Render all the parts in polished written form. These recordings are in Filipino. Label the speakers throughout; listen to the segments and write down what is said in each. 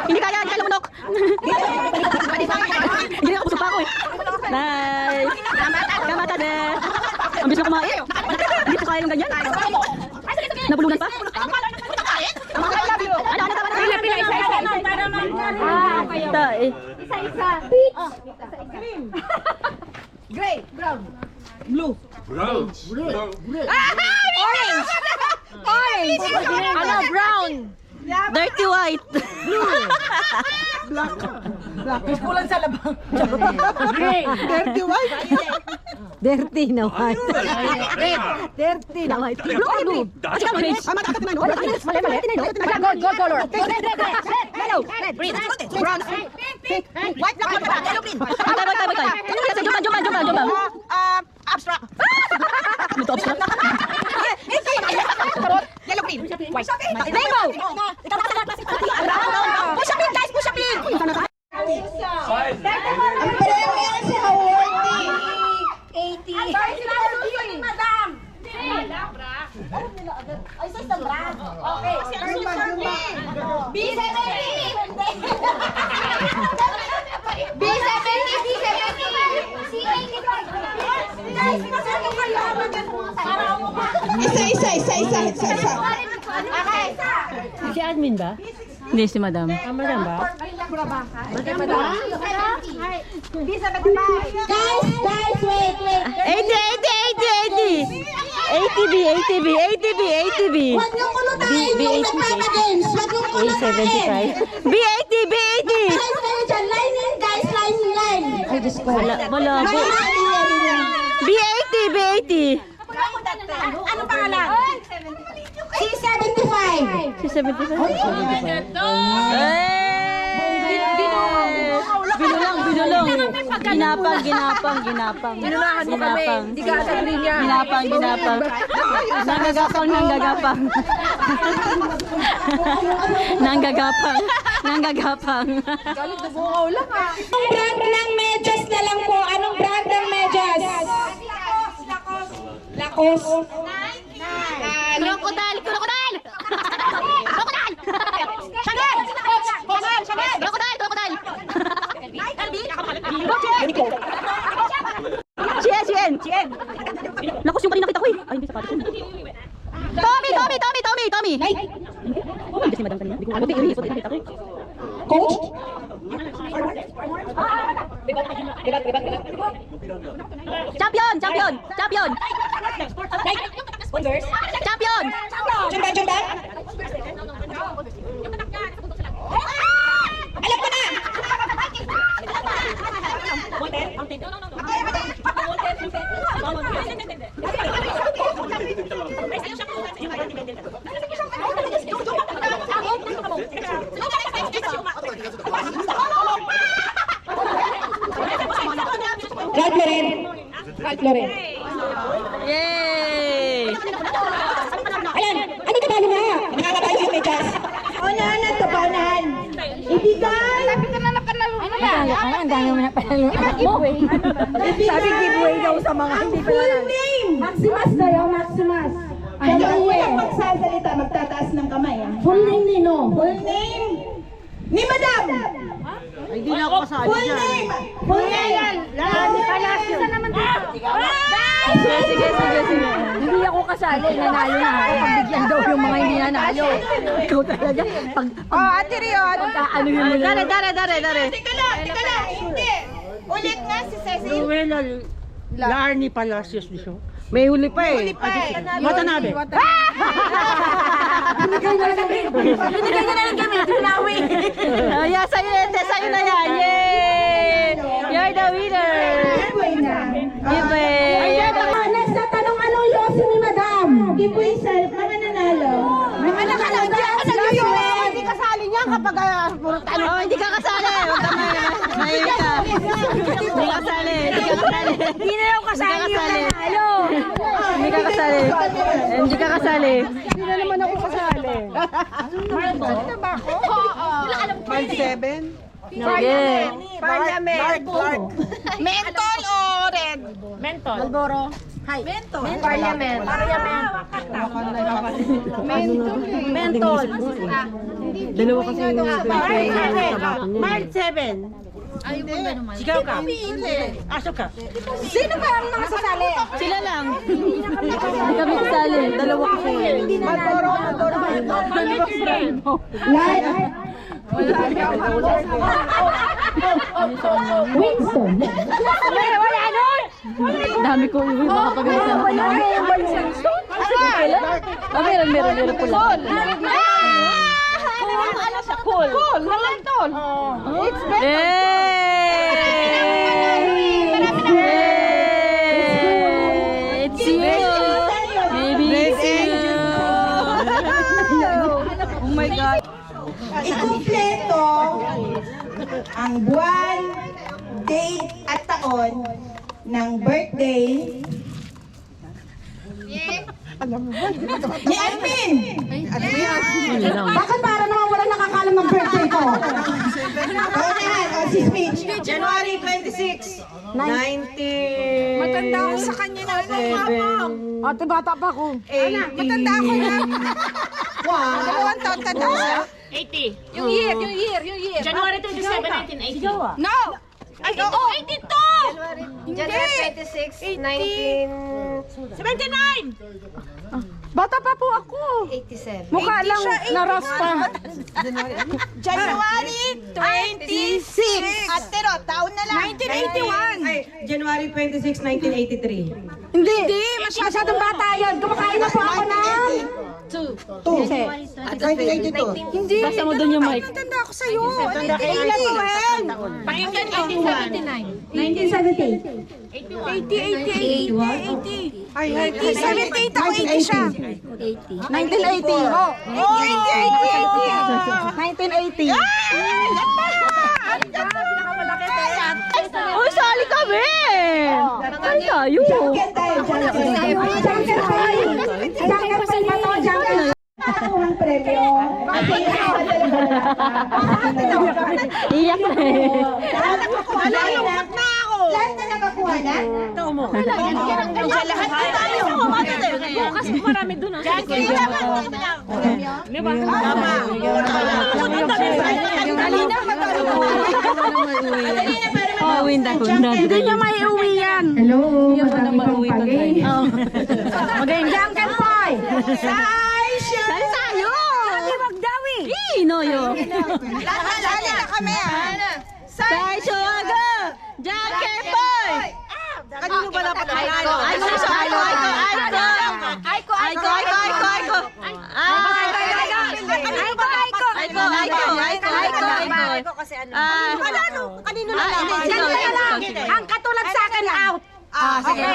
Speaker 1: Hindi kaya, kaya lumunok. Hindi na kapusok pa ako eh. Nice. Kamata de. Ang bilis na kumain. Hindi ko kaya yung ganyan. Nabulunan pa?
Speaker 2: Pila, isa-isa. Para
Speaker 1: Ito eh.
Speaker 2: Isa-isa. Peach. Green. Gray. Brown.
Speaker 3: Blue.
Speaker 2: Orange. Orange. Ano, brown.
Speaker 1: Dirty white.
Speaker 3: Kulang sa labang.
Speaker 2: Gray.
Speaker 3: Dirty white.
Speaker 1: Dirty na white.
Speaker 3: Dirty na white.
Speaker 1: Blue or blue? At saka orange.
Speaker 2: Gold color.
Speaker 3: Yellow. Red. Green. Brown. Pink. White lang. Yellow. Green.
Speaker 1: Kasi jumpa.
Speaker 3: Abstract.
Speaker 1: Ano to abstract?
Speaker 3: Yellow. Green. White.
Speaker 2: Rainbow.
Speaker 3: Push up in, guys. Push up in.
Speaker 2: Ang premium si Hawaii. 80. Madam. Ay, sa isang brand. Okay. B70.
Speaker 3: Isa.
Speaker 1: Si admin ba? Hindi, si madam. Madam ba?
Speaker 2: Guys, wait.
Speaker 1: 80B.
Speaker 2: Huwag niyo kulutahin yung nagmamagames. Huwag niyo kulutahin.
Speaker 1: B80.
Speaker 2: Guys, kayo dyan. Line in, guys. Line. Ay, Diyos ko.
Speaker 1: Wala. B80.
Speaker 2: Ano pangalan? C75.
Speaker 1: Si 75. Binulong. Ginapang.
Speaker 3: Pinunahan mo kami. Hindi ka agad linya.
Speaker 1: Ginapang. Nanggagapang.
Speaker 3: Galit na bungaw lang ah.
Speaker 2: Anong brand ng medyas na lang po? Anong brand ng medyas? Lacoste.
Speaker 1: Crocodile. Chien. Lakos yung kanina kita ko eh. Ay, hindi sapatos yun. Tommy. Oh, hindi si madam kanina. Buti ipot kita ko eh.
Speaker 2: Coach?
Speaker 1: Champion.
Speaker 2: Jumba. Alam ko na! Ralph Lauren.
Speaker 1: Yay!
Speaker 2: Ayan, ano ka talo na? Nakakabay yung medyas. Paunahan to, paunahan. Ibigay! Sabi ka na nakanalo. Ano yan?
Speaker 1: Ang dami mo na panalo.
Speaker 3: Sabi giveaway daw sa mga hindi pa
Speaker 2: Full name! Maximus kayo, Maximus.
Speaker 4: Walang magsasalita, magtataas ng kamay.
Speaker 2: Full name nino.
Speaker 4: Full name ni Madam!
Speaker 3: Ay, di na ako kasali
Speaker 4: Full
Speaker 3: dyan.
Speaker 4: name!
Speaker 2: Full name! Lani Palacio. Isa naman dito.
Speaker 1: Sige.
Speaker 3: Hindi ako kasali. Nanalo na ako. Pagbigyan daw yung mga hindi nanalo. Ikaw talaga. Ate Rion.
Speaker 1: Ano yun? Dare.
Speaker 4: Teka lang, hindi! Ulit nga si Cecil.
Speaker 3: Luella Larny Palacios dito. May huli pa eh. Watanabe. Binigay na lang kami. Tinawi.
Speaker 1: Yeah, sa'yo na yan. Yay! You're the winner. Giveaway.
Speaker 2: Next na tanong, anong yosi ni Madam?
Speaker 4: Giveaway self, mga nanalo.
Speaker 3: Hindi kasali niya kapag puro talo.
Speaker 1: Oh, hindi ka kasali. Huwag ka mahilig ka. Hindi ka kasali.
Speaker 2: Hindi na yung kasali yung nanalo.
Speaker 1: Hindi ka kasali.
Speaker 3: Hindi na naman ako kasali. Salita ba ako? Oo. Mark 7?
Speaker 1: Okay.
Speaker 3: Clark.
Speaker 4: Mentol o red?
Speaker 3: Malboro. Hi. Parliament. Mentol.
Speaker 1: Dalawa kasi yung
Speaker 2: March 7. Sigaw ka. Asok ka. Sino ba ang mga sasali?
Speaker 1: Sila lang. Hindi kami kasali. Dalawa kasi.
Speaker 2: Maduro. Winston. Wala nun.
Speaker 1: Dami ko yung makapagalitan ako. Meron pula.
Speaker 2: Cool. Malantol. It's better.
Speaker 1: It's you. Maybe it's you. Oh my God.
Speaker 2: Ikumpleto ang buwan, date at taon ng birthday ni Alvin. Bakit para naman wala nakakalam ng birthday ko? Si speech.
Speaker 4: January 26, 90...
Speaker 3: Matanda ako sa kanya na. Ate, bata pa ako.
Speaker 4: Matanda ako na.
Speaker 2: Wow.
Speaker 4: Dalawang taon tanda siya.
Speaker 3: 80. Yung year.
Speaker 5: January 27, 1980.
Speaker 3: No!
Speaker 4: Ay, oo, 82!
Speaker 5: January 26, 1987.
Speaker 3: Bata pa po ako. Mukha lang narasta.
Speaker 4: January 26! At pero, taon na lang.
Speaker 2: 1981.
Speaker 4: January 26, 1983.
Speaker 3: Hindi, masyadong bata yun. Kumakain na po ako ng...
Speaker 2: 1982.
Speaker 3: Hindi.
Speaker 1: Basta mo dun yung mic.
Speaker 3: Matanda ako sa'yo.
Speaker 4: Ilan mo, Wen?
Speaker 5: Pakinggan
Speaker 3: 1978. 80. Ay, 78 ako, 80 siya. 1980. Oh, 1980.
Speaker 1: Uy, sali kami! Ay, tayo.
Speaker 2: Junket tayo, junket. Junket tayo. Junket pa to, junket. Ang premyo.
Speaker 1: Iyak na eh.
Speaker 2: Nalulungkot na ako. Lahat na nakakuha na? Ito mo.
Speaker 4: Lahat na tayo.
Speaker 5: Bukas po marami doon.
Speaker 4: Di ba? Tama.
Speaker 1: Hindi niya may uwi yan. Hello. Hindi niya na mauwi to. Magaling.
Speaker 3: Junket boy!
Speaker 1: Sali tayo.
Speaker 3: Magdawi!
Speaker 1: Noyo.
Speaker 4: Sali na kami,
Speaker 1: Sai Shoaga. Junket boy.
Speaker 4: Kanino ba dapat ang
Speaker 1: Aiko.
Speaker 4: kasi ano?
Speaker 1: Kanino
Speaker 4: na lang?
Speaker 3: Ang katulad sa akin out!
Speaker 4: Sige.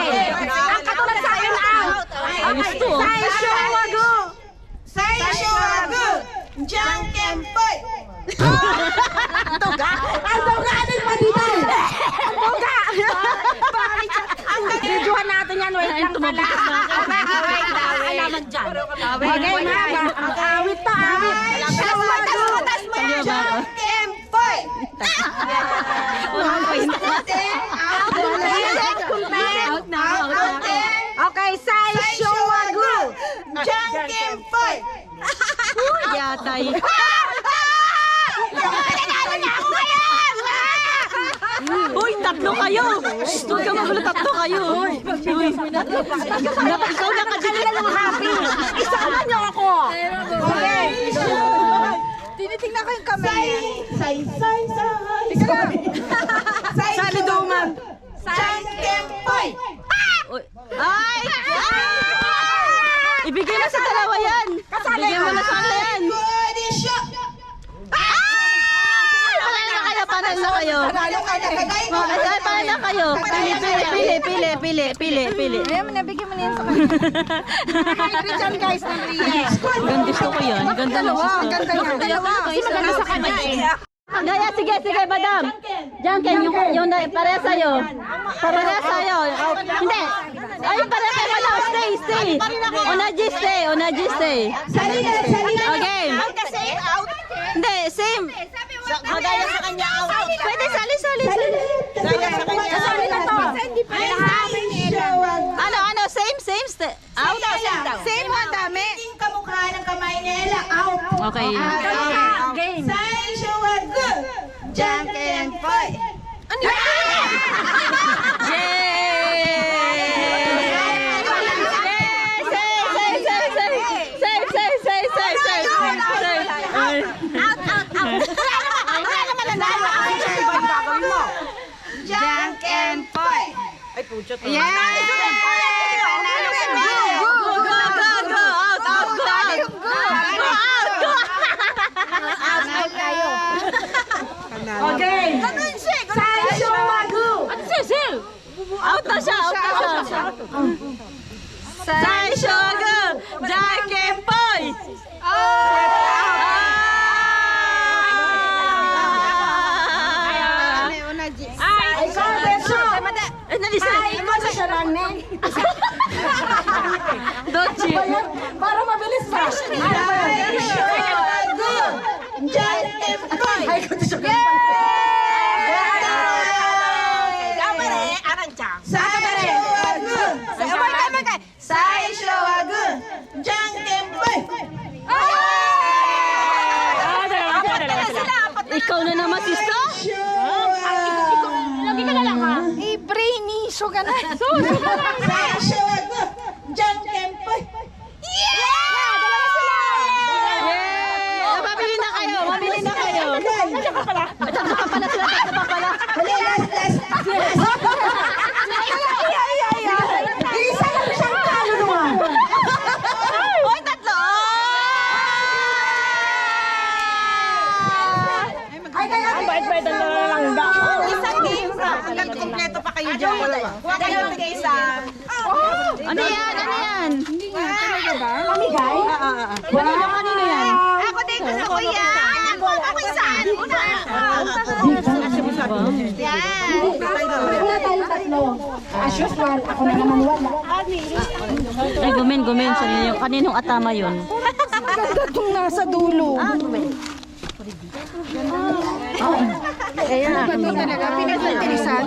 Speaker 3: Ang katulad sa akin out!
Speaker 1: Gusto.
Speaker 3: Sai Shoago!
Speaker 4: Sai Shoagu! Jankempoy!
Speaker 3: Ang doganin pa dito! Ang doga! Ang videohan natin yan, wait lang pala. Alaman dyan. Okay, mga awit to, awit.
Speaker 4: Tatas mo yan! Jankempoy!
Speaker 3: Okay, Sai Shoagu!
Speaker 4: Jankempoy!
Speaker 1: Yatay. Uy, tatlo kayo! Huwag ka magulo, tatlo kayo! Uy, ikaw nakadila ng happy!
Speaker 3: Isama niyo ako!
Speaker 4: Okay!
Speaker 3: Tinitingnan ko yung kamay.
Speaker 2: Say.
Speaker 3: Sali Duman.
Speaker 4: Jankempoy!
Speaker 1: Ay! Ibigay mo sa dalawa yan! Ibigay mo na sa kanila yan!
Speaker 4: Kodisyo!
Speaker 1: Panalo na kayo!
Speaker 4: Panalo ka na kagay ko!
Speaker 1: Panalo na kayo! Pili!
Speaker 3: Ayaw mo, nabigyan mo na yan sa kanya. Hybrid yan guys, ng Reyes.
Speaker 1: Ganda gusto ko yan. Ganda ng gusto.
Speaker 3: Ganda niya. Dalawa. Kasi maganda sa kanya eh.
Speaker 1: Gaya, sige, madam. Janken, yung pareha sa'yo. Pareha sa'yo. Hindi. Ay, pareha sa'yo, madam. Stay. Onaji, stay.
Speaker 2: Sali na.
Speaker 1: Okay. Hindi, same.
Speaker 4: Magaya sa kanya out!
Speaker 1: Pwede, sali.
Speaker 4: Gaya sa kanya out!
Speaker 3: Sali na to.
Speaker 2: Daniela, out.
Speaker 1: Okay.
Speaker 2: Game. Saisho wa goo. Janken poi. Janken poi. Ay, pucho to. Yeah! Panalo ka na. Out tayo.
Speaker 3: Okay. Saisho Magu.
Speaker 1: Out na siya, out na siya. Sai Sugar, Jackie Boy! Dochi.
Speaker 3: Para mabilis pa.
Speaker 1: Ikaw na naman, sister?
Speaker 5: Lagi ka na lang ha.
Speaker 3: Brainy, so ka na.
Speaker 1: Yeah! Mabili na kayo, mabili na kayo.
Speaker 5: Nandiyan ka pala.
Speaker 1: Tatlo pa pala sila, tatlo pa pala.
Speaker 2: Isa lang siyang kaluluwa.
Speaker 1: Oy, tatlo!
Speaker 5: Ang bait-bait ang lalangga.
Speaker 4: Isang game sa hanggang kompleto pa kayo dyan. Huwag kayo mag-isa.
Speaker 1: Ano yan? Ano yan?
Speaker 2: Pamigay?
Speaker 1: Kanino, kanino yan?
Speaker 4: Ako din gusto ko yan. Ako saan? Una. Yan.
Speaker 2: Wala tayo tatlo. As usual, ako na naman wala.
Speaker 1: Ay, gumen sa ninyo. Kaninong atama yun?
Speaker 3: Maganda itong nasa dulo. Ano ba ito talaga? Pinag-interesan?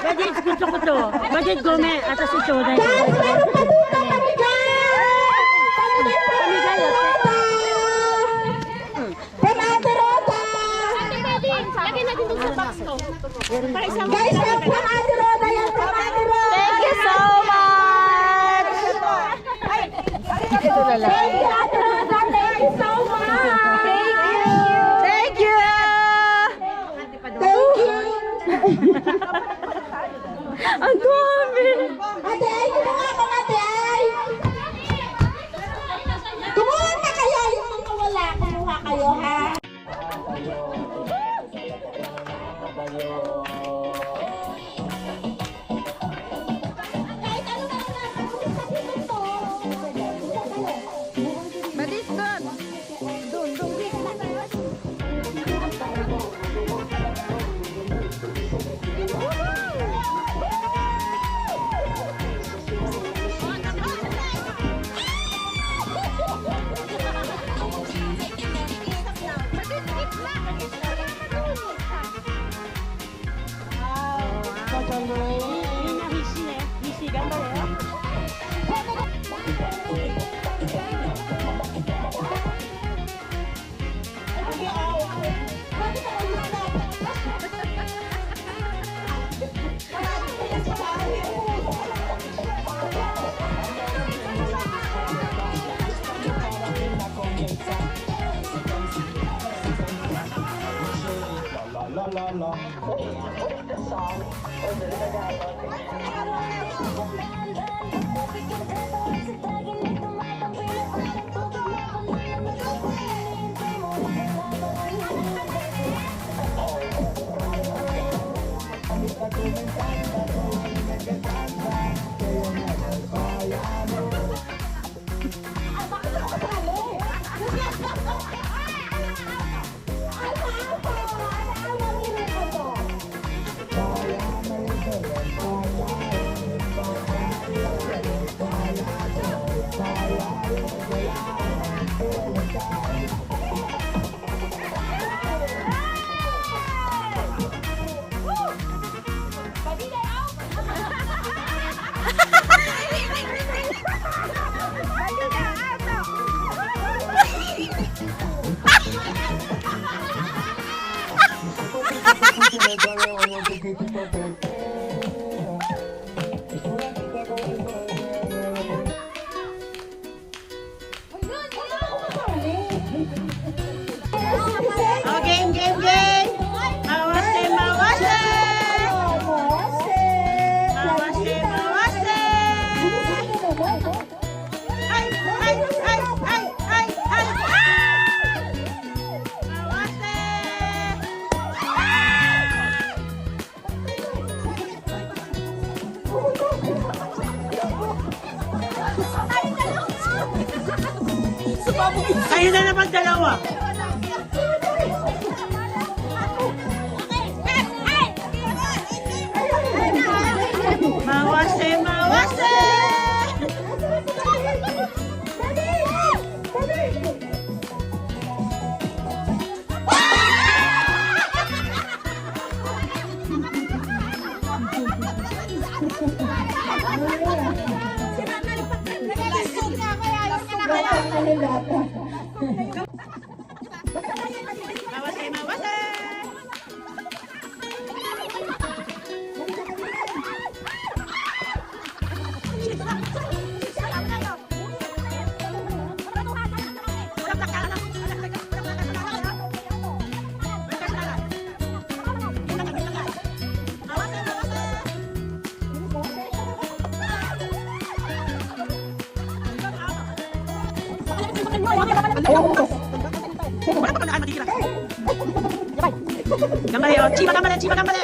Speaker 1: Bagay, gusto ko to. Bagay, gumen. At si Choday.
Speaker 5: Lagyan natin dun sa box to.
Speaker 2: Guys, from Ate Roda yan, from Ate Roda.
Speaker 1: Thank you so much!
Speaker 2: Thank you, Ate Roda. Thank you so much.
Speaker 1: Thank you!
Speaker 2: Thank you.
Speaker 1: Ang dami!
Speaker 2: Ate Ay, kumuha ka, Ate Ay. Kumuha na kayo, yung mga wala. Kumuha kayo, ha?
Speaker 4: Oh, game, game, game. Mawase, mawase. Mawase, mawase. Ay, ay, ay, ay, ay, ay. Mawase. Kayo na naman dalawa. Mawase, mawase. Mawase, mawase. Gambale, oh. Chiba, gambale, chiba, gambale.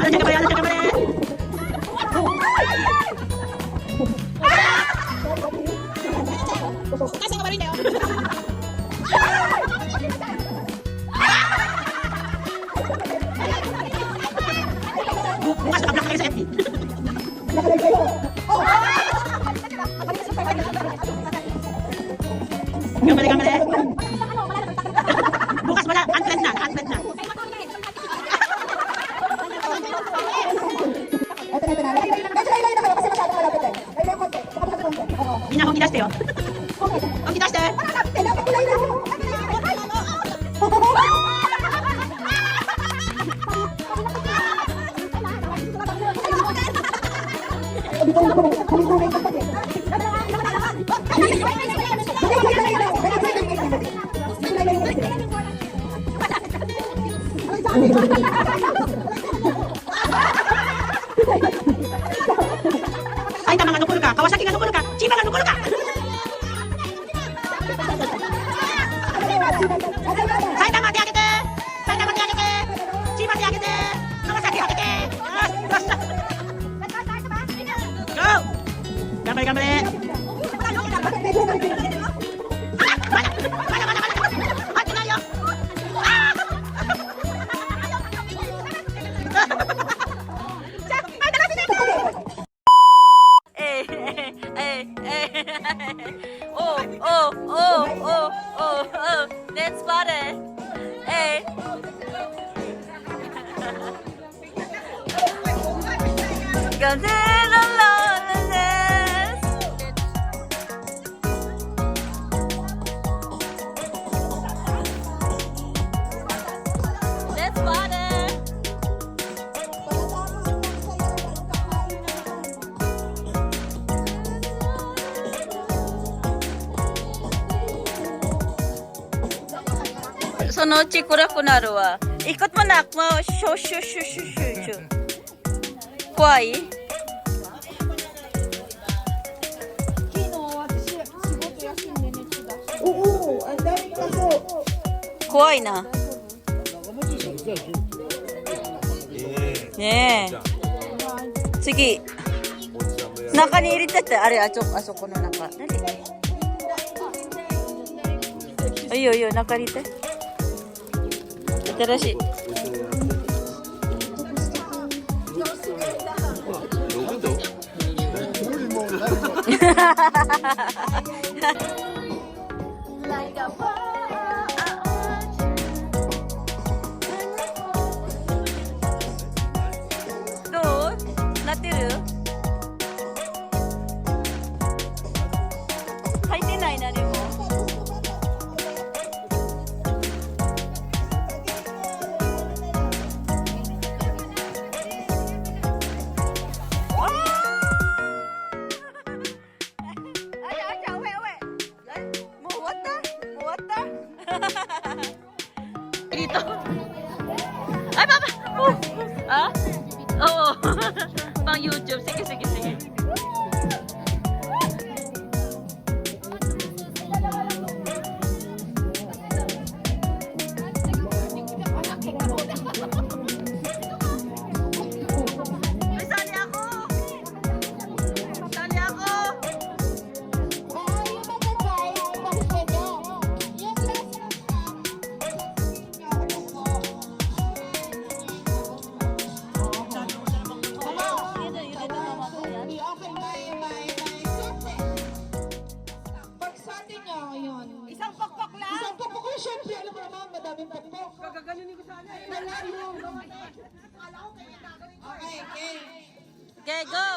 Speaker 4: Ala, gambale, ala, gambale. Kasi nga ba rin bukas nakablak kayo sa FB. Gambale, gambale. Bukas wala, unfriend na, unfriend na. Hindi na akong gidaste, oh. Ang gidaste. Ay, tama nga, nukulo ka. Kawasaki nga, nukulo ka. Chiba nga, nukulo ka. Ay, tama, tiyakite. Ay, tama, tiyakite. Chiba, tiyakite. Kawasaki, tiyakite. Go! Gambale, gambale.
Speaker 1: Oh, that's funny. Hey. Consider loneliness. That's funny. So no chikura kunaru wa. Ikot mo nak mo. Shoo shoo shoo shoo shoo. Kwaii?
Speaker 2: Oo, ang daming kaso.
Speaker 1: Kwaii na. Ne. Tsugi. Naka ni irite te. Are, asoko no naka. Dali. Ayo, naka irite. Atarashi. Do? Natteる? Okay, go!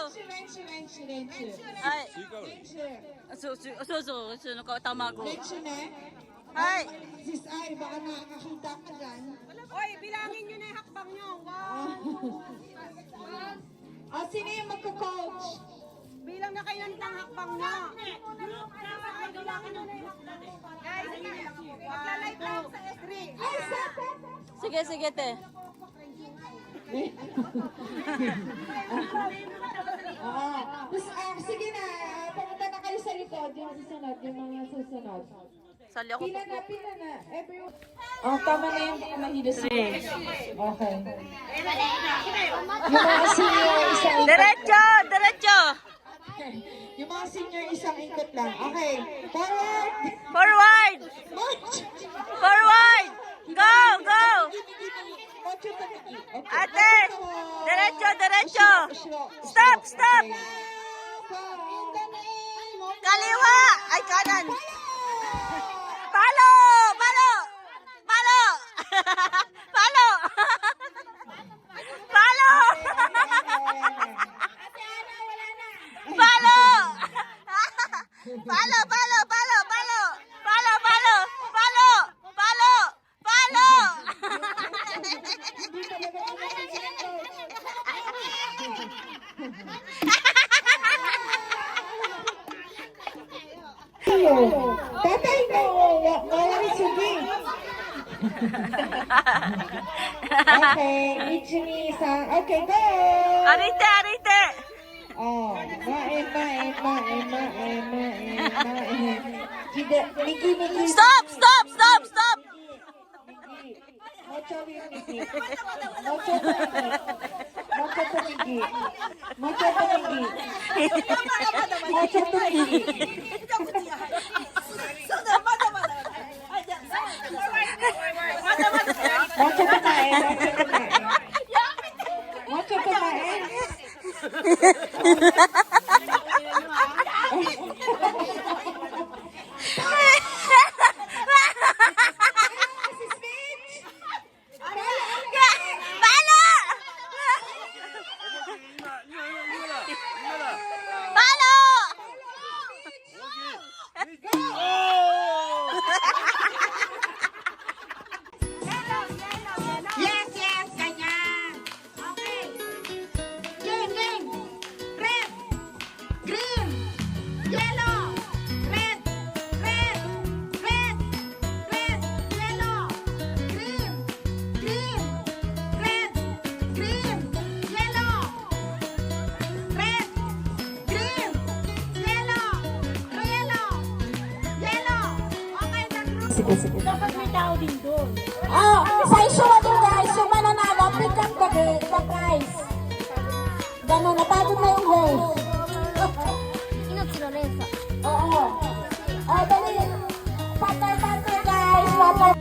Speaker 2: Renchi.
Speaker 1: Ay, susunod ko, tama ko.
Speaker 2: Renchi na.
Speaker 1: Ay,
Speaker 2: Sis Ay, baka nakakita ka dyan.
Speaker 5: Oy, bilangin nyo na yung hakbang nyo.
Speaker 2: Sino yung magko-coach?
Speaker 5: Bilang na kayo ng hakbang nyo. Guys, magla-light lang sa S3.
Speaker 1: sige, sige, te.
Speaker 2: Sige na, pumunta na kayo sa likod, yung susunod, yung mga susunod.
Speaker 1: Sali ako.
Speaker 2: Pila na, everyone. Tama na yung mahilos. Okay. Yung mga senior, isang ikot.
Speaker 1: Diretso, diretso.
Speaker 2: Yung mga senior, isang ikot lang. Okay, forward.
Speaker 1: Forward,
Speaker 2: March.
Speaker 1: forward. Go, go.
Speaker 2: Ocho tumigi. Okay.
Speaker 1: Ate, diretso, diretso. Stop, stop. Kaliwa. Ay, kanan. Palo, palo. Palo. Palo. Palo. Palo. Palo, palo, palo, palo. Palo, palo, palo. Palo, palo.
Speaker 2: Tatay mo, walang sugi. Okay, Ichini-san. Okay, go!
Speaker 1: Arite, arite.
Speaker 2: Miki.
Speaker 1: Stop, stop, stop, stop.
Speaker 2: Mocho Miki. Mocho Miki. Mocho Miki. Mocho Miki. Mocho kumain. Mocho kumain.
Speaker 1: Palo! Palo!
Speaker 4: Yes, yes, ganyan. Okay. Game. Red, green, yellow, red, yellow, green, red, yellow, red, yellow. Okay, nag-group.
Speaker 5: Dapat may tao din doon.
Speaker 3: Sa isuma din guys, yung mananalo, pick up the prize. Ganun, napagod na yung host. Oo. Dali. Patay guys, patay.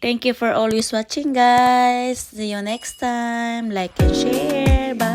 Speaker 1: Thank you for always watching, guys. See you next time. Like and share. Bye.